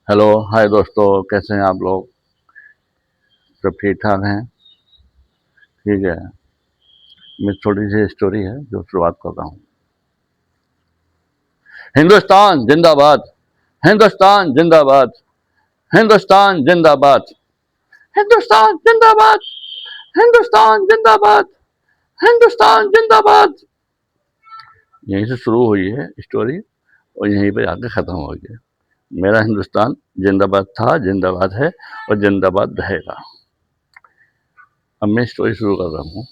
Hello, हाय दोस्तों, कैसे हैं आप लोग? सब ठीक ठाक हैं? ठीक है। मेरी छोटी सी स्टोरी है जो शुरुआत कर रहा हूँ। हिंदुस्तान जिंदाबाद, हिंदुस्तान जिंदाबाद, हिंदुस्तान जिंदाबाद, हिंदुस्तान जिंदाबाद, हिंदुस्तान जिंदाबाद, हिंदुस्तान जिंदाबाद। यहीं से शुरू हुई है स्टोरी और यहीं पे आके खत्म हो गई। मेरा हिंदुस्तान जिंदाबाद था, जिंदाबाद है और जिंदाबाद रहेगा। अब मैं स्टोरी शुरू कर रहा हूँ।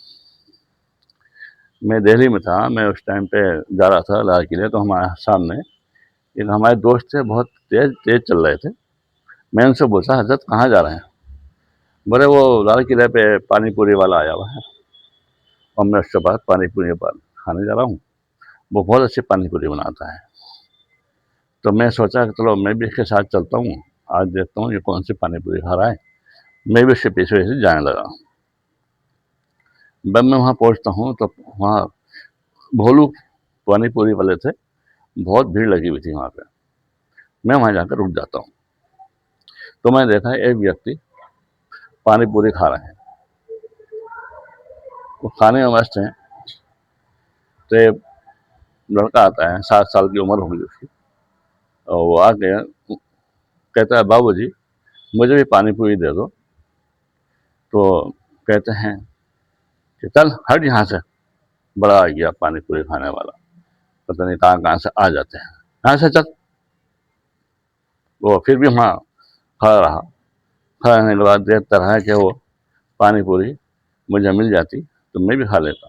मैं दिल्ली में था। मैं उस टाइम पे जा रहा था लाल किले, तो हमारे सामने एक हमारे दोस्त थे, बहुत तेज तेज चल रहे थे। मैं उनसे पूछा, हजरत कहाँ जा रहे हैं? बोले वो लाल किले पे पानी पूरी वाला आया हुआ है और मैं उसके बाद पानी पूरी खाने जा रहा हूँ। वो बहुत अच्छी पानी पूरी बनाता है। तो मैं सोचा कि चलो मैं भी इसके साथ चलता हूँ, आज देखता हूँ ये कौन सी पानी पूरी खा रहा है। मैं भी उसके पीछे पीछे जाने लगा। जब मैं वहाँ पहुँचता हूँ तो वहाँ भोलू पानी पूरी वाले थे। बहुत भीड़ लगी हुई थी वहाँ पे। मैं वहाँ जाकर रुक जाता हूँ। तो मैं देखा एक व्यक्ति पानी पूरी खा रहे हैं। वो खाने में मस्त हैं। तो एक लड़का आता है, 7 साल की उम्र होगी उसकी, और वो आके कहता है, बाबू जी मुझे भी पानी पूरी दे दो। तो कहते हैं कि चल हट यहाँ से। बड़ा आ गया पानी पूरी खाने वाला, पता नहीं कहाँ कहाँ से आ जाते हैं, यहाँ से चल। वो फिर भी वहाँ खड़ा रहा। खड़ा रहने के बाद देखता रहा कि वो पानी पूरी मुझे मिल जाती तो मैं भी खा लेता।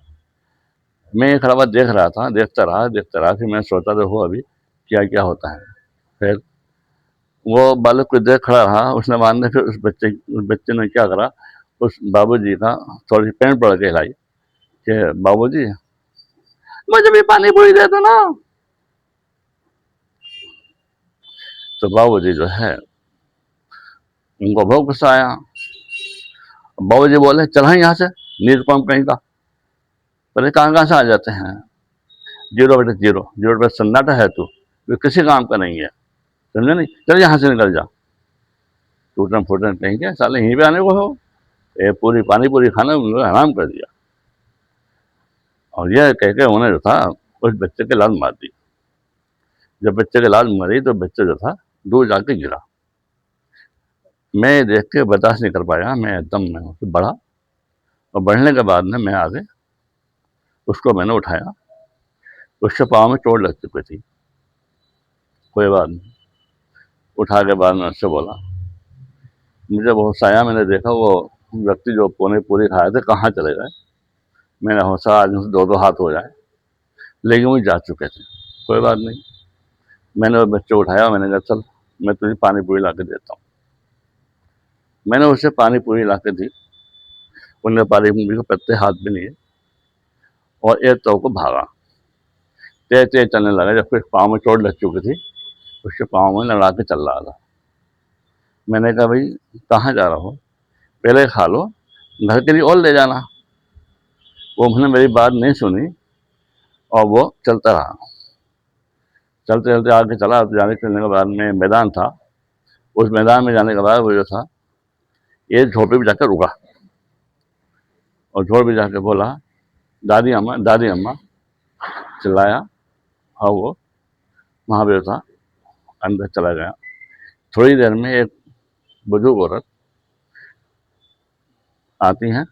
मैं एक खड़ा देखता रहा। फिर मैं सोचता देखो अभी क्या क्या होता है। फिर वो बालक को देख खड़ा रहा। उसने बाद में फिर उस बच्चे ने क्या करा, उस बाबूजी का थोड़ी सी पैंट पकड़ के हिलाई कि बाबूजी मुझे भी पानी पूरी दे दो ना। तो बाबूजी जो है उनको बहुत गुस्सा आया। बाबूजी बोले, चल हाँ यहाँ से, नीर कहीं का। बोले कहाँ कहाँ से आ जाते हैं? जीरो बेटे जीरो, जीरो बेटे सन्नाटा है तू, ये किसी काम का नहीं है, समझे नहीं? चल यहाँ से निकल जा। टूटन फूटन कहीं के साले यहीं पे आने को हो। ये पूरी पानी पूरी खाना उन्होंने हराम कर दिया। और यह कह के उन्होंने जो था उस बच्चे के लात मार दी। जब बच्चे के लात मारी तो बच्चे जो था दूर जाके गिरा। मैं देख के बर्दाश्त नहीं कर पाया। मैं एकदम मैं उससे बढ़ा और बढ़ने के बाद में मैं आगे उसको मैंने उठाया। उसके पाँव में चोट लग चुकी थी। कोई बात नहीं, उठा के बाद में उससे बोला, मुझे बहुत साया मैंने देखा वो व्यक्ति जो पौने पूरी खाए थे कहाँ चले गए। मैंने हौसला आज उनसे दो दो हाथ हो जाए, लेकिन वो जा चुके थे। कोई बात नहीं, मैंने वो बच्चे उठाया। मैंने कहा चल मैं तुझे पानी पूरी ला के देता हूँ। मैंने उसे पानी पूरी ला के दी। उन्हें पानी पूरी को पत्ते हाथ में लिए और एक तो को भागा। तेज तेज चलने लगा। जब फिर पाँव में चोट लग चुकी थी, उसके पाँव में लड़ा के चल रहा था। मैंने कहा भाई कहाँ जा रहा हो, पहले खा लो, घर के लिए और ले जाना। वो उसने मेरी बात नहीं सुनी और वो चलता रहा। चलते चलते आगे चला। चलने के बाद में मैदान था। उस मैदान में जाने के बाद वो जो था एक झोपड़ी में जाकर रुका और झोपड़ी में जाकर बोला, दादी अम्मा, दादी अम्मा। चिल्लाया और वो वहाँ पे था, अंदर चला गया। थोड़ी देर में एक बुजुर्ग औरत आती हैं।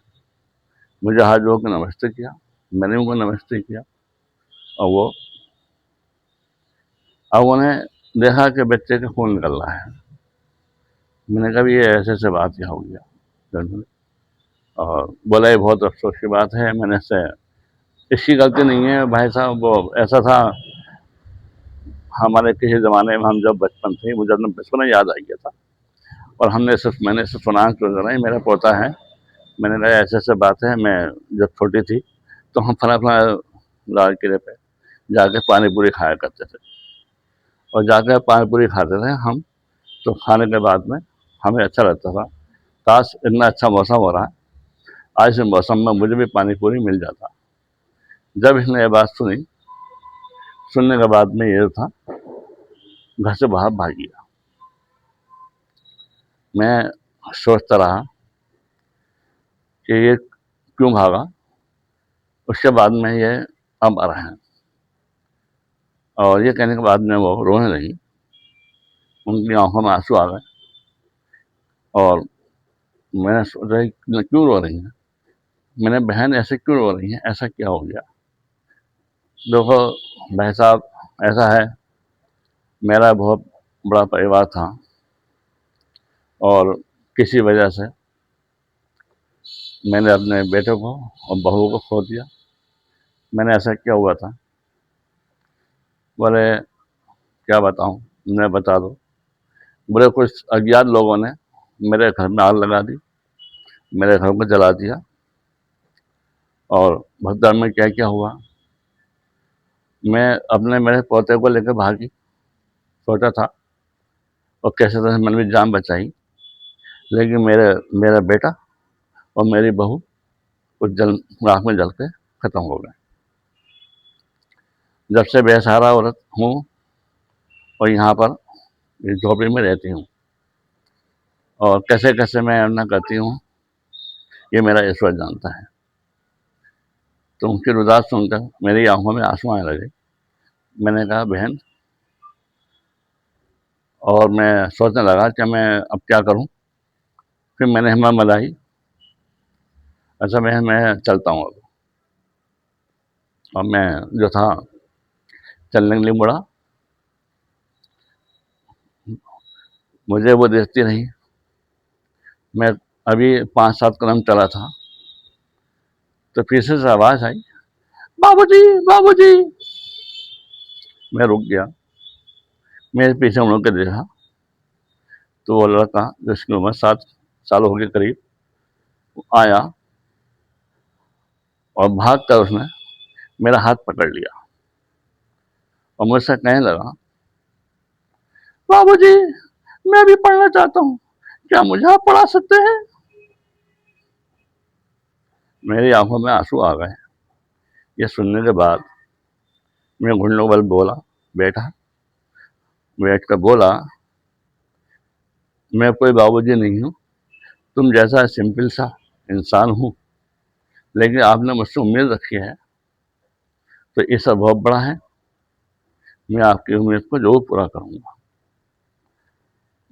मुझे हाथ जोड़ के नमस्ते किया। मैंने उनको नमस्ते किया और वो अब उन्हें देखा कि बच्चे का खून निकल रहा है। मैंने कहा ये ऐसे ऐसे बात क्या हो गया। और बोला ये बहुत अफसोस की बात है, मैंने से इसकी गलती नहीं है भाई साहब। वो ऐसा था, हमारे किसी ज़माने में हम जब बचपन थे, मुझे अपना बचपन याद आ गया था और मैंने सिर्फ सुना नहीं, मेरा पोता है। मैंने कहा ऐसे ऐसे बात है, मैं जब छोटी थी तो हम फला फला लाल किले पे जाके पानी पूरी खाया करते थे और जाकर पानी पूरी खाते थे हम। तो खाने के बाद में हमें अच्छा लगता था, काश इतना अच्छा मौसम हो रहा है, आज इस मौसम में मुझे भी पानी पूरी मिल जाता। जब इसने ये बात सुनी, सुनने के बाद में ये था घर से बाहर भाग गया। मैं सोचता रहा कि ये क्यों भागा। उसके बाद में ये अब आ रहे हैं, और ये कहने के बाद में वो रोने लगी। उनकी आँखों में आँसू आ गए और मैंने सोचा कि क्यों रो रही हैं? मैंने, बहन ऐसे क्यों रो रही हैं? ऐसा क्या हो गया? देखो भाई साहब, ऐसा है, मेरा बहुत बड़ा परिवार था और किसी वजह से मैंने अपने बेटे को और बहू को खो दिया। मैंने, ऐसा क्या हुआ था? बोले क्या बताऊँ, मैं बता दो। बोले कुछ अज्ञात लोगों ने मेरे घर में आग लगा दी, मेरे घर को जला दिया, और भगदड़ में क्या क्या हुआ। मैं अपने मेरे पोते को लेकर भागी, छोटा था, और कैसे तरह मैंने भी जान बचाई, लेकिन मेरा बेटा और मेरी बहू कुछ राख में जल के खत्म हो गए। जब से बेसहारा औरत हूँ और यहाँ पर इस झोपड़ी में रहती हूँ, और कैसे कैसे मैं अर्ना करती हूँ ये मेरा ईश्वर जानता है। तो उनकी रुदास सुनकर मेरी आंखों में आंसू आने लगे। मैंने कहा बहन, और मैं सोचने लगा कि मैं अब क्या करूं। फिर मैंने हिम्मत बनाई, अच्छा बहन मैं चलता हूँ अब। और मैं जो था चलने के लिए मुड़ा, मुझे वो देखती रही। मैं अभी 5-7 कदम चला था तो पीछे से आवाज़ आई, बाबूजी बाबूजी। मैं रुक गया, मेरे पीछे मुड़ के देखा तो वो लड़का जिसकी उम्र 7 साल होगी करीब आया, और भाग कर उसने मेरा हाथ पकड़ लिया और मुझसे कहने लगा, बाबूजी मैं भी पढ़ना चाहता हूँ, क्या मुझे आप पढ़ा सकते हैं? मेरी आंखों में आंसू आ गए। ये सुनने के बाद मैं घुटनों बल बोला, बैठा, बैठ कर बोला, मैं कोई बाबूजी नहीं हूँ, तुम जैसा सिंपल सा इंसान हूँ, लेकिन आपने मुझसे उम्मीद रखी है तो ये सब बहुत बड़ा है। मैं आपकी उम्मीद को जरूर पूरा करूँगा।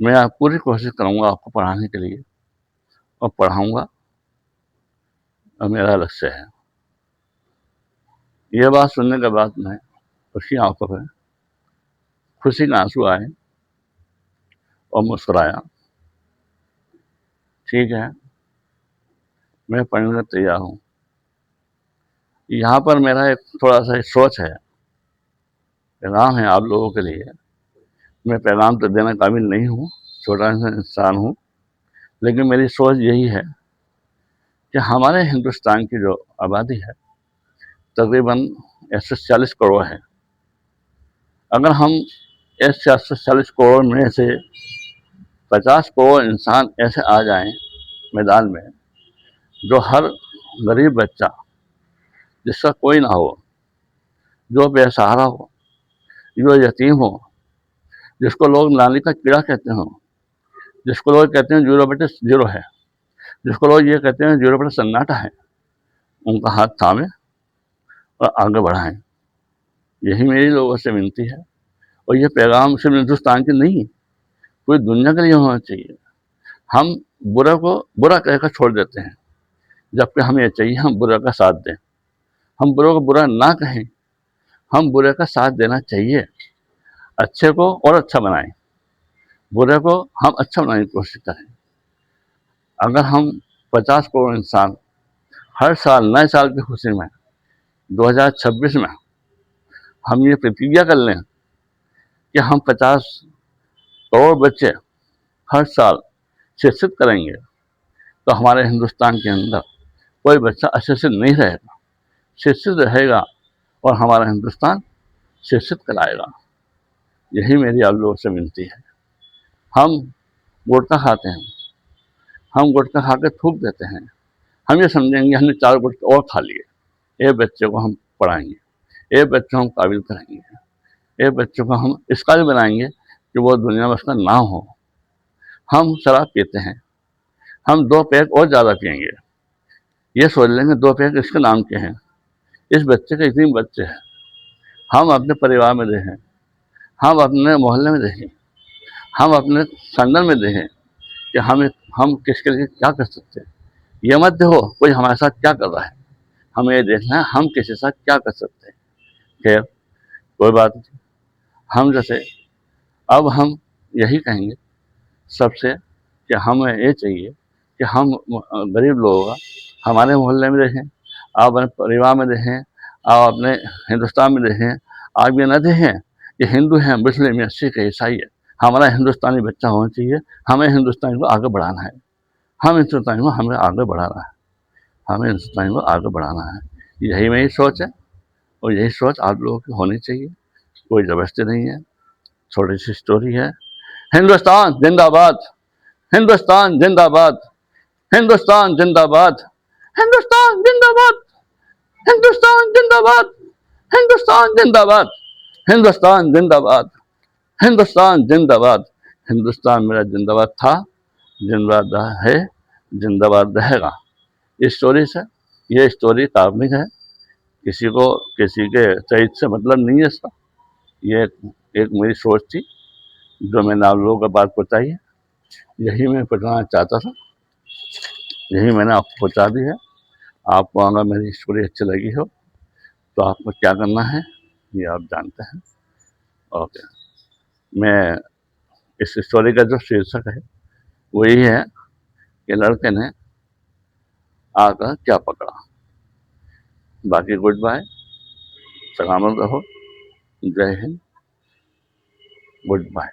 मैं आप पूरी कोशिश करूँगा आपको पढ़ाने के लिए, और पढ़ाऊँगा, और मेरा लक्ष्य है। ये बात सुनने के बाद मैं, उसकी आंखों में खुशी के आंसू आए और मुस्कुराया। ठीक है, मैं पढ़ने को तैयार हूँ। यहाँ पर मेरा एक थोड़ा सा एक सोच है, पैगाम है आप लोगों के लिए। मैं पैगाम तो देने काबिल नहीं हूँ, छोटा सा इंसान हूँ, लेकिन मेरी सोच यही है कि हमारे हिंदुस्तान की जो आबादी है तकरीबन 140 करोड़ है। अगर हम इस 140 करोड़ में से 50 करोड़ इंसान ऐसे आ जाएं मैदान में, जो हर गरीब बच्चा जिसका कोई ना हो, जो बेसहारा हो, जो यतीम हो, जिसको लोग नाली का कीड़ा कहते हो, जिसको लोग कहते हैं जीरो बटे जीरो है, जिसको लोग ये कहते हैं जीरो बटे सन्नाटा है, उनका हाथ थामे और आगे बढ़ाएं। यही मेरी लोगों से विनती है। और ये पैगाम सिर्फ हिंदुस्तान की नहीं, पूरी दुनिया के लिए होना चाहिए। हम बुरा को बुरा कहकर छोड़ देते हैं, जबकि हमें चाहिए हम बुरा का साथ दें। हम बुरा को बुरा ना कहें, हम बुरे का साथ देना चाहिए। अच्छे को और अच्छा बनाएं, बुरे को हम अच्छा बनाने की कोशिश करें। अगर हम 50 करोड़ इंसान हर साल नए साल की खुशी में 2026 में हम ये प्रतिज्ञा कर लें कि हम 50 करोड़ बच्चे हर साल शिक्षित करेंगे, तो हमारे हिंदुस्तान के अंदर कोई बच्चा अशिक्षित नहीं रहेगा, शिक्षित रहेगा, और हमारा हिंदुस्तान शिक्षित कराएगा। यही मेरी आप लोगों से विनती है। हम गुटखा खाते हैं, हम गुटखा खा के थूक देते हैं, हम ये समझेंगे हमने 4 गुटखे और खा लिए, ये बच्चे को हम पढ़ाएंगे, ये बच्चों को हम काबिल करेंगे, ये बच्चों को हम इस काबिल बनाएंगे कि वो दुनिया में उसका नाम हो। हम शराब पीते हैं, हम 2 पैक और ज़्यादा पिएँगे। ये सोच लेंगे 2 पैक इसके नाम के हैं, इस बच्चे के इतने बच्चे हैं। हम अपने परिवार में रहें, हम अपने मोहल्ले में रहें, हम अपने खानदान में रहें कि हम किसके लिए क्या कर सकते हैं। ये मत देखो कोई हमारे साथ क्या कर रहा है, हमें ये देखना है हम किसी के साथ क्या कर सकते हैं। खैर कोई बात नहीं, हम जैसे अब हम यही कहेंगे सबसे कि हमें ये चाहिए कि हम गरीब लोगों का हमारे मोहल्ले में रहें, आप अपने परिवार में रहें, आप अपने हिंदुस्तान में रहें। आप ये ना देखें कि हिंदू हैं, मुस्लिम हैं, सिख है, ईसाई है, हमारा हिंदुस्तानी बच्चा होना चाहिए। हमें हिंदुस्तान को आगे बढ़ाना है, हम हिंदुस्तान को हमें आगे बढ़ाना है, हमें हिंदुस्तान को आगे बढ़ाना है। यही मेरी सोच है और यही सोच आप लोगों की होनी चाहिए। कोई ज़बरदस्ती नहीं है, छोटी सी स्टोरी है। हिंदुस्तान जिंदाबाद, हिंदुस्तान जिंदाबाद, हिंदुस्तान जिंदाबाद, हिंदुस्तान जिंदाबाद, हिंदुस्तान जिंदाबाद, हिंदुस्तान जिंदाबाद, हिंदुस्तान जिंदाबाद, हिंदुस्तान जिंदाबाद। हिंदुस्तान मेरा जिंदाबाद था, जिंदाबाद है, जिंदाबाद रहेगा। इस स्टोरी से, ये स्टोरी काल्पनिक है, किसी को किसी के चरित्र से मतलब नहीं है इसका। ये एक मेरी सोच थी जो मैंने आप लोगों को बात पहुँचाई है। यही मैं पहुँचाना चाहता था, यही मैंने आपको पहुँचा दी है। आपको अगर मेरी स्टोरी अच्छी लगी हो तो आपको क्या करना है ये आप जानते हैं। ओके, मैं इस स्टोरी का जो शीर्षक है वो यही है कि लड़के ने आकर क्या पकड़ा। बाकी गुड बाय, सलामत रहो, जय हिंद, गुड बाय।